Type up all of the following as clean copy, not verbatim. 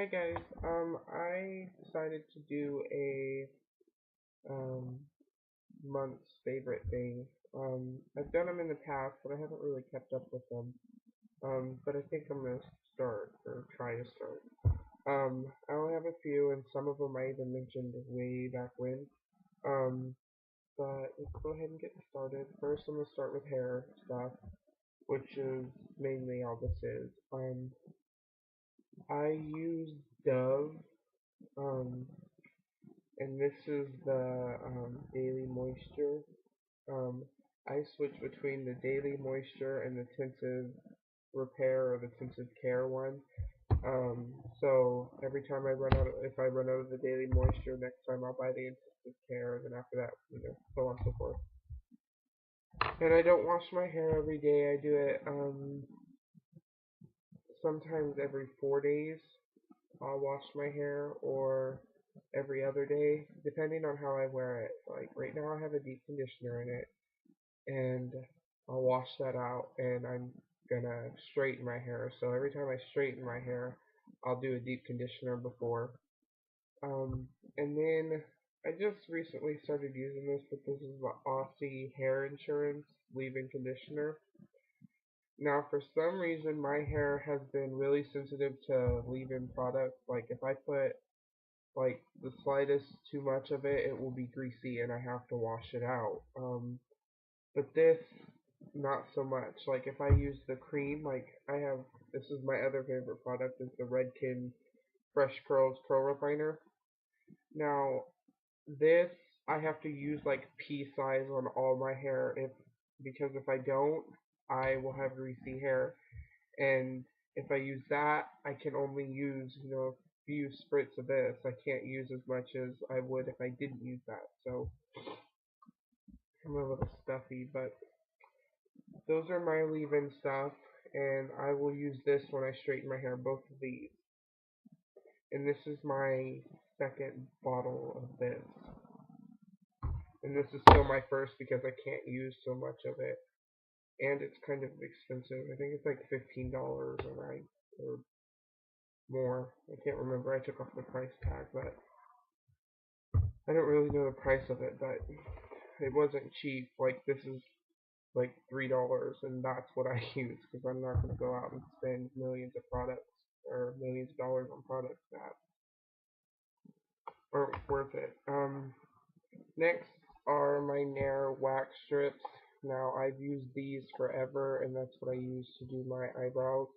Hi guys, I decided to do a um, month's favorite thing. I've done them in the past, but I haven't really kept up with them. But I think I'm gonna start or try to start. I only have a few, and some of them I even mentioned way back when. Um, but let's go ahead and get started. First, I'm gonna start with hair stuff, which is mainly all this is. I use Dove. Um, and this is the Daily Moisture. Um, I switch between the Daily Moisture and the Tinted Repair or the Tinted Care one. So every time if I run out of the Daily Moisture, next time I'll buy the Tinted Care, and then after that, so on and so forth. And I don't wash my hair every day. I do it sometimes every 4 days. I'll wash my hair, or every other day, depending on how I wear it. Like right now I have a deep conditioner in it, and I'll wash that out, and I'm gonna straighten my hair. So every time I straighten my hair, I'll do a deep conditioner before. And then I just recently started using this, but this is the Aussie Hair Insurance leave-in conditioner. Now, for some reason, my hair has been really sensitive to leave-in products. Like, if I put like the slightest too much of it, it will be greasy and I have to wash it out. But this, not so much. Like if I use the cream, this is my other favorite product, is the Redken Fresh Curls Curl Refiner. Now, this, I have to use like pea size on all my hair, because if I don't, I will have greasy hair. And if I use that, I can only use, a few spritz of this. I can't use as much as I would if I didn't use that. So I'm a little stuffy, but those are my leave-in stuff, and I will use this when I straighten my hair, both of these. And this is my second bottle of this. And this is still my first because I can't use so much of it. And it's kind of expensive. I think it's like $15 or more. I can't remember. I took off the price tag, but I don't really know the price of it, but it wasn't cheap. Like, this is like $3, and that's what I use, because I'm not going to go out and spend millions of products, or millions of dollars on products that aren't worth it. Next are my Nair wax strips. Now, I've used these forever, and that's what I use to do my eyebrows.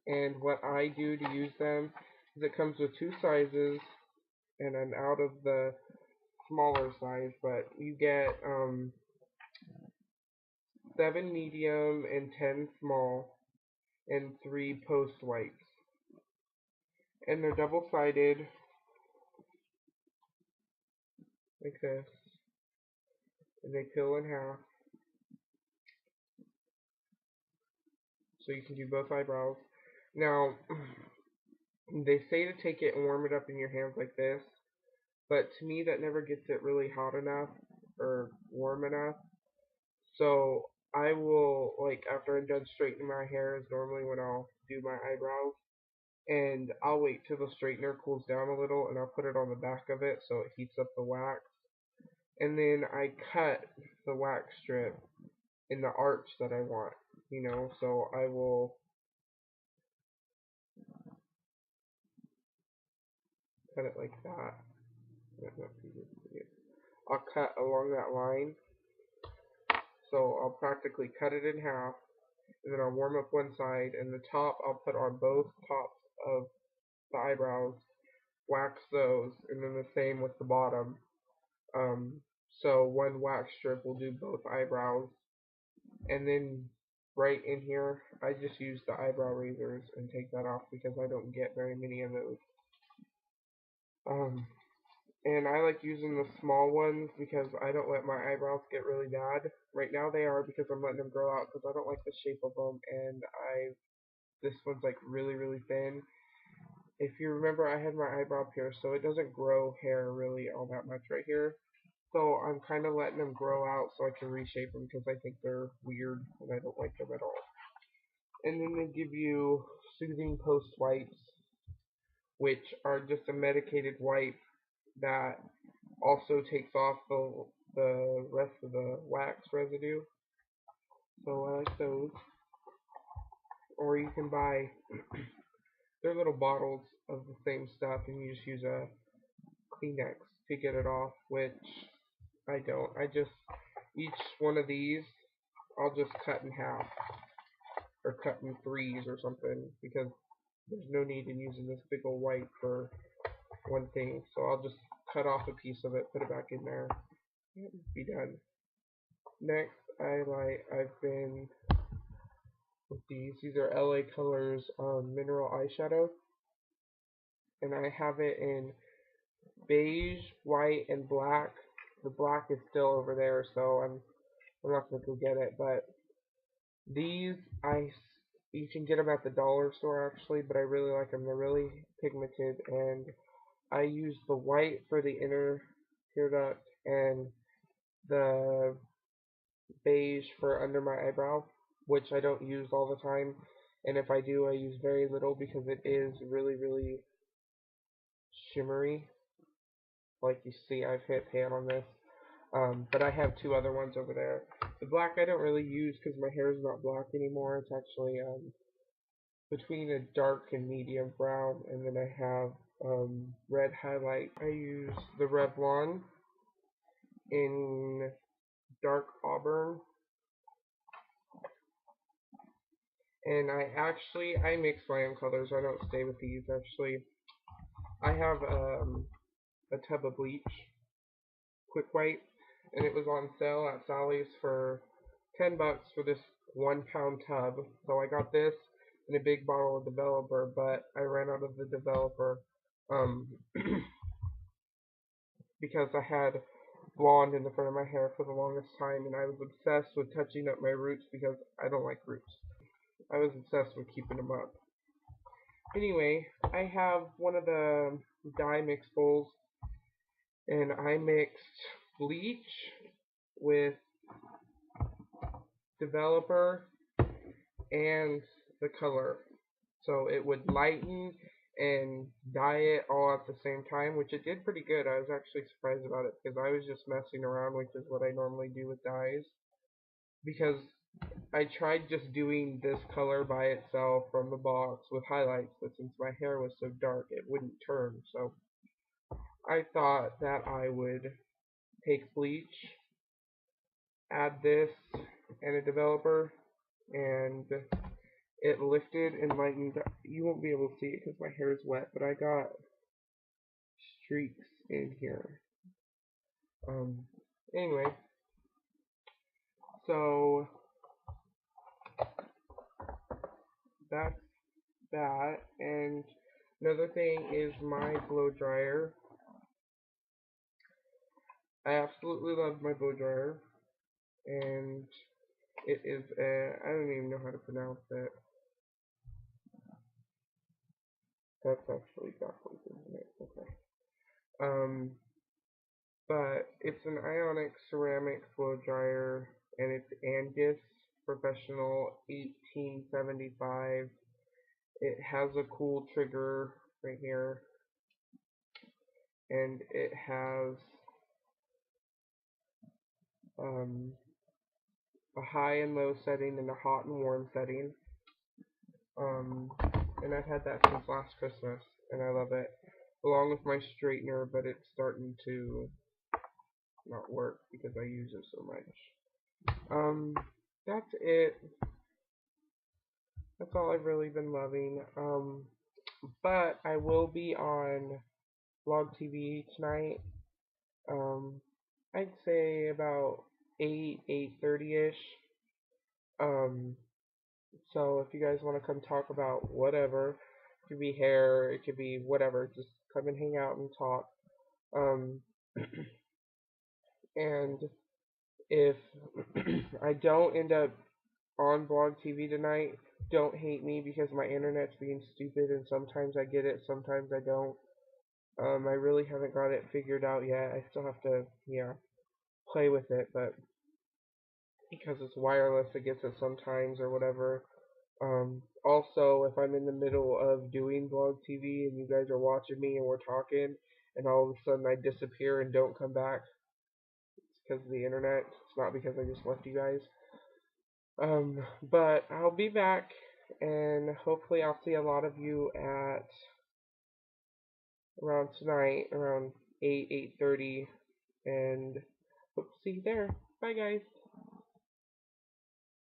And what I do to use them is it comes with two sizes, and I'm out of the smaller size, but you get 7 medium and 10 small, and 3 post wipes. And they're double-sided, like this, and they peel in half, so you can do both eyebrows. Now, they say to take it and warm it up in your hands like this, but to me that never gets it really hot enough or warm enough. So I will, like, after I'm done straightening my hair is normally when I'll do my eyebrows, and I'll wait till the straightener cools down a little, and I'll put it on the back of it so it heats up the wax, and then I cut the wax strip in the arch that I want, so I will cut it like that. I'll cut along that line, so I'll practically cut it in half, and then I'll warm up one side, and the top I'll put on both tops of the eyebrows, wax those, and then the same with the bottom. So one wax strip will do both eyebrows, and then right in here, I just use the eyebrow razors and take that off because I don't get very many of those. And I like using the small ones because I don't let my eyebrows get really bad. Right now they are, because I'm letting them grow out because I don't like the shape of them, and this one's like really, really thin. If you remember, I had my eyebrow pierced, so it doesn't grow hair really all that much right here. So I'm kind of letting them grow out so I can reshape them because I think they're weird and I don't like them at all. And then they give you soothing post wipes, which are just a medicated wipe that also takes off the rest of the wax residue. So I like those. Or you can buy they're little bottles of the same stuff, and you just use a Kleenex to get it off, which I don't. I just, each one of these, I'll just cut in half, or cut in threes or something, because there's no need in using this big old wipe for one thing. So I'll just cut off a piece of it, put it back in there, and be done. Next, I've been with these. These are LA Colors mineral eyeshadow, and I have it in beige, white, and black. The black is still over there, so I'm not gonna go get it. But these you can get them at the dollar store actually, but I really like them. They're really pigmented, and I use the white for the inner tear duct and the beige for under my eyebrow, which I don't use all the time, and if I do, I use very little because it is really, really shimmery. Like you see, I've hit pan on this, but I have two other ones over there. The black I don't really use because my hair is not black anymore. It's actually between a dark and medium brown, and then I have red highlight. I use the Revlon in dark auburn, and I mix my own colors. I don't stay with these actually. I have a tub of bleach, quick white, and it was on sale at Sally's for $10 for this 1 pound tub. So I got this in a big bottle of developer, but I ran out of the developer because I had blonde in the front of my hair for the longest time, and I was obsessed with touching up my roots because I don't like roots. I was obsessed with keeping them up. Anyway, I have one of the dye mix bowls, and I mixed bleach with developer and the color, so it would lighten and dye it all at the same time, which it did pretty good. I was actually surprised about it because I was just messing around, which is what I normally do with dyes, because I tried just doing this color by itself from the box with highlights, but since my hair was so dark it wouldn't turn, so I thought that I would take bleach, add this and a developer, and it lifted and lightened. You won't be able to see it because my hair is wet, but I got streaks in here. Anyway, so that's that. And another thing is my blow dryer. I absolutely love my blow dryer, and it is I don't even know how to pronounce it. That's actually backwards, isn't it? Okay. But it's an ionic ceramic blow dryer, and it's Angus Professional 1875. It has a cool trigger right here, and it has a high and low setting and a hot and warm setting. And I've had that since last Christmas, and I love it, along with my straightener, but it's starting to not work because I use it so much. That's it. That's all I've really been loving. But I will be on Blogtv tonight. I'd say about 8:30ish. So if you guys want to come talk about whatever, it could be hair, it could be whatever, just come and hang out and talk. And if I don't end up on Blogtv tonight, don't hate me because my internet's being stupid and sometimes I get it, sometimes I don't. I really haven't got it figured out yet. I still have to, play with it, but because it's wireless, it gets it sometimes or whatever. also, if I'm in the middle of doing Blogtv and you guys are watching me and we're talking, and all of a sudden I disappear and don't come back, it's because of the internet. It's not because I just left you guys. But I'll be back, and hopefully I'll see a lot of you at around tonight, around 8:30, and hope to see you there. Bye, guys.